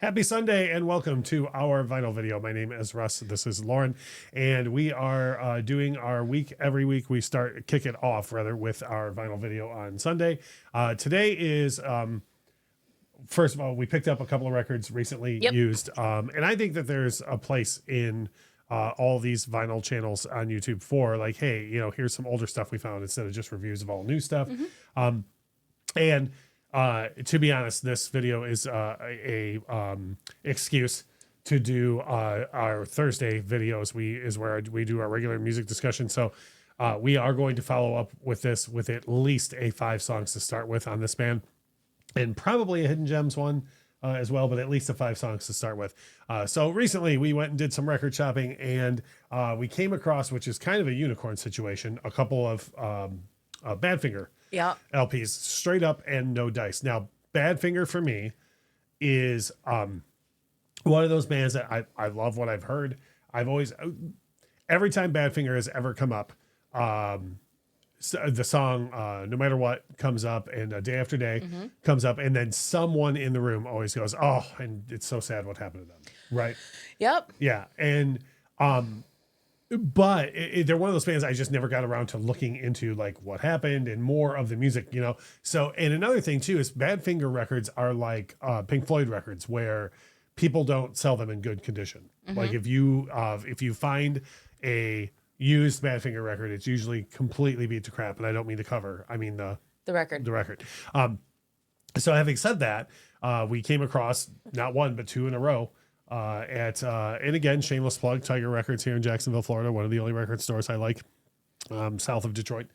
Happy Sunday and welcome to our vinyl video. My name is Russ. This is Lauren, and we are doing our week. Every week we kick it off rather with our vinyl video on Sunday. Today is first of all, we picked up a couple of records recently used, and I think that there's a place in all these vinyl channels on YouTube for like, hey, here's some older stuff we found instead of just reviews of all new stuff. And to be honest, this video is a excuse to do our Thursday videos. Is where we do our regular music discussion. So we are going to follow up with this with at least a 5 songs to start with on this band, and probably a Hidden Gems one as well, but at least a 5 songs to start with. So recently we went and did some record shopping, and we came across, which is kind of a unicorn situation, a couple of Badfinger LPs, straight up and no dice. Now, Badfinger for me is one of those bands that I love what I've heard. I've always, every time Badfinger has ever come up, the song No Matter What comes up, and Day After Day comes up, and then someone in the room always goes, oh, and it's so sad what happened to them. Right. Yep. Yeah. And but they're one of those bands I just never got around to looking into, like, what happened and more of the music, So, and another thing too is Badfinger records are like Pink Floyd records, where people don't sell them in good condition. Like if you find a used Badfinger record, it's usually completely beat to crap. And I don't mean the cover. I mean the record. The record. So having said that, we came across not one but 2 in a row. And again, shameless plug, Tiger Records here in Jacksonville, Florida, one of the only record stores I like, south of Detroit.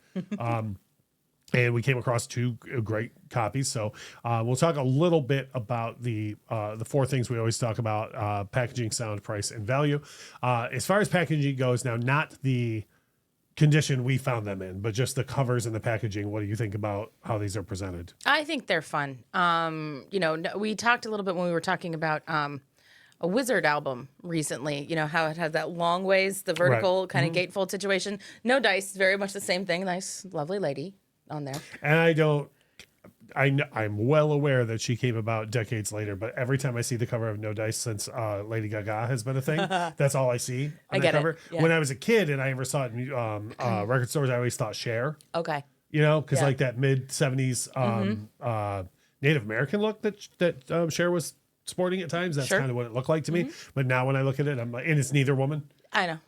And we came across 2 great copies. So we'll talk a little bit about the 4 things we always talk about: packaging, sound, price, and value. As far as packaging goes, now not the condition we found them in, but just the covers and the packaging. What do you think about how these are presented? I think they're fun. We talked a little bit when we were talking about a Wizard album recently, how it had that long ways, the vertical kind of gatefold situation. No dice, very much the same thing. Nice, lovely lady on there. And I'm well aware that she came about decades later, but every time I see the cover of No Dice since Lady Gaga has been a thing, that's all I see on the cover. Yeah. When I was a kid and I ever saw it in record stores, I always thought Cher. Okay. Because like that mid-70s Native American look that Cher was sporting at times, that's kind of what it looked like to me. But now when I look at it, I'm like, and it's neither woman. I know.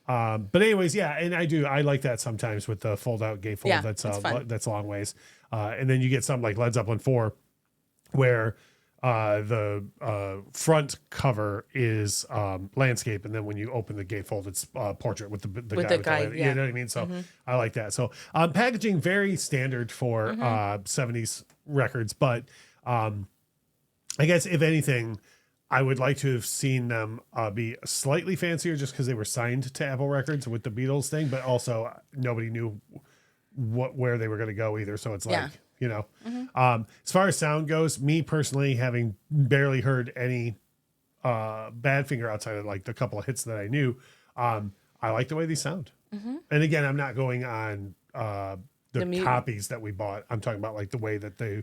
But anyways, yeah, and I like that sometimes with the fold-out gatefold. That's long ways. And then you get something like Led Zeppelin 4, where the front cover is landscape, and then when you open the gatefold, it's portrait with the guy. You know what I mean? So I like that. So packaging, very standard for 70s records, but I guess if anything, I would like to have seen them be slightly fancier, just because they were signed to Apple Records with the Beatles thing, but also nobody knew where they were going to go either. So it's like, as far as sound goes, me personally, having barely heard any Badfinger outside of like the couple of hits that I knew, I like the way these sound. And again, I'm not going on the copies that we bought. I'm talking about like the way that they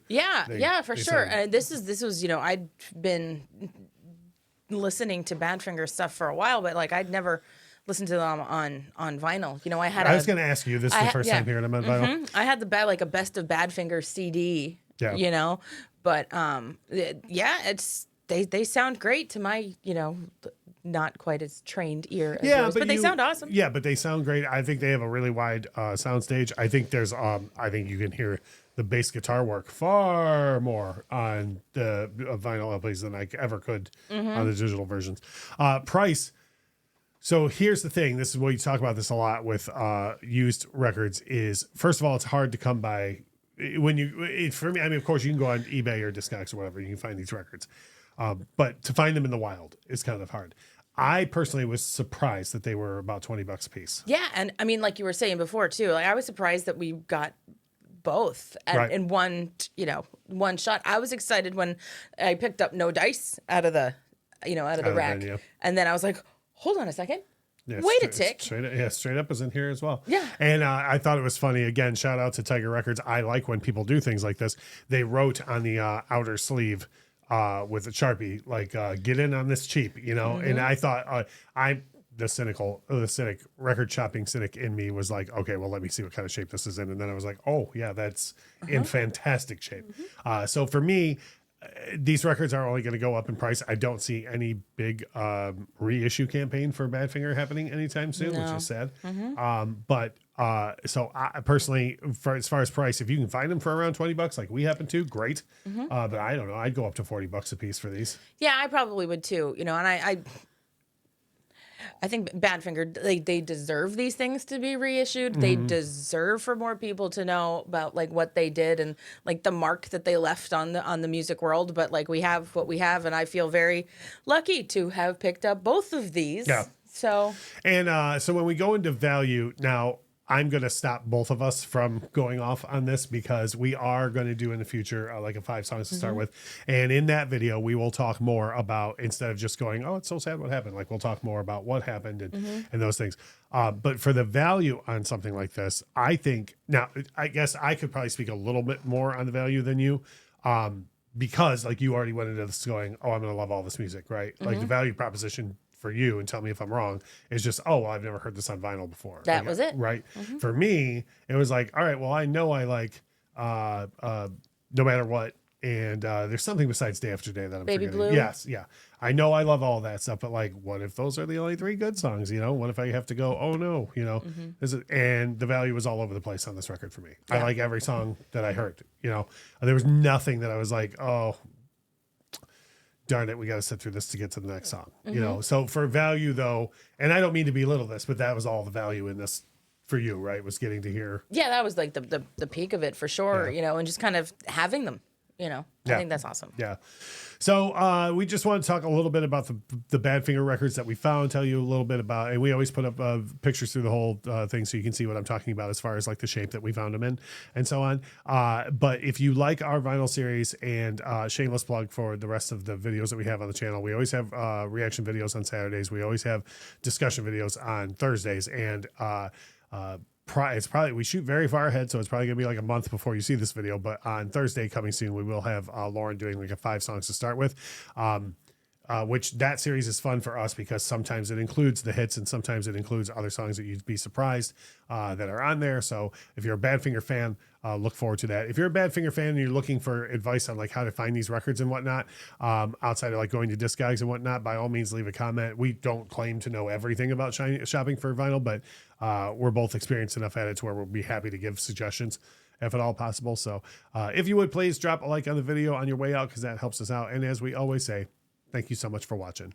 for sure. And this was I'd been listening to Badfinger stuff for a while, but like I'd never listened to them on vinyl. I was going to ask you, this is the first time hearing them on vinyl. I had a best of Badfinger CD. But they sound great to my not quite as trained ear as yours, but they sound awesome. Yeah, but they sound great. I think they have a really wide sound stage. I think there's I think you can hear the bass guitar work far more on the vinyl LPs than I ever could on the digital versions. Price. So here's the thing. This is what you talk about this a lot with used records is, first of all, it's hard to come by for me. I mean, of course you can go on eBay or Discogs or whatever. You can find these records. But to find them in the wild is kind of hard. I personally was surprised that they were about $20 a piece. Yeah. And I mean, like you were saying before too, like I was surprised that we got both in one shot. I was excited when I picked up No Dice out of the rack. And then I was like, hold on a second. Yeah, wait a tick. Straight Up is in here as well. Yeah. And I thought it was funny. Again, shout out to Tiger Records. I like when people do things like this. They wrote on the outer sleeve with a Sharpie, like get in on this cheap, you know. And I thought the cynic record shopping cynic in me was like, okay, well, let me see what kind of shape this is in. And then I was like, oh yeah, that's in fantastic shape. So for me, these records are only going to go up in price. I don't see any big reissue campaign for Badfinger happening anytime soon, which is sad. So I personally, as far as price, if you can find them for around $20, like we happen to, great. But I don't know. I'd go up to $40 a piece for these. Yeah, I probably would too. You know, and I think Badfinger, they deserve these things to be reissued. They deserve for more people to know about like what they did and like the mark that they left on the music world. But like we have what we have, and I feel very lucky to have picked up both of these. Yeah. So when we go into value now, I'm going to stop both of us from going off on this because we are going to do in the future like a 5 songs to start with. And in that video, we will talk more about, instead of just going, oh, it's so sad what happened. Like we'll talk more about what happened and those things. But for the value on something like this, I think now, I guess I could probably speak a little bit more on the value than you. Because like you already went into this going, oh, I'm going to love all this music, right? Like the value proposition for you, and tell me if I'm wrong, is just, oh, well, I've never heard this on vinyl before. that was it. Right. For me, it was like, all right, well, I know I like No Matter What. And there's something besides Day After Day that I'm Baby forgetting. Blue. Yes. Yeah. I know I love all that stuff, but like, what if those are the only 3 good songs? You know, what if I have to go, oh no, you know, and the value was all over the place on this record for me. I like every song that I heard, you know, there was nothing that I was like, oh, darn it, we got to sit through this to get to the next song, you know? So for value though, and I don't mean to belittle this, but that was all the value in this for you, right? Was getting to hear. Yeah, that was like the peak of it for sure, you know, and just kind of having them, you know, I think that's awesome. Yeah. So we just want to talk a little bit about the Badfinger records that we found, tell you a little bit about, and we always put up pictures through the whole thing so you can see what I'm talking about as far as like the shape that we found them in and so on. But if you like our vinyl series, and shameless plug for the rest of the videos that we have on the channel, we always have reaction videos on Saturdays. We always have discussion videos on Thursdays, and it's probably, we shoot very far ahead, so it's probably gonna be like a month before you see this video, but on Thursday coming soon, we will have Lauren doing like a 5 songs to start with, which that series is fun for us because sometimes it includes the hits and sometimes it includes other songs that you'd be surprised that are on there. So if you're a Badfinger fan, look forward to that. If you're a Badfinger fan and you're looking for advice on like how to find these records and whatnot, outside of like going to Discogs and whatnot, by all means leave a comment. We don't claim to know everything about shopping for vinyl, but we're both experienced enough at it to where we'll be happy to give suggestions if at all possible. So if you would please drop a like on the video on your way out, because that helps us out. And as we always say, thank you so much for watching.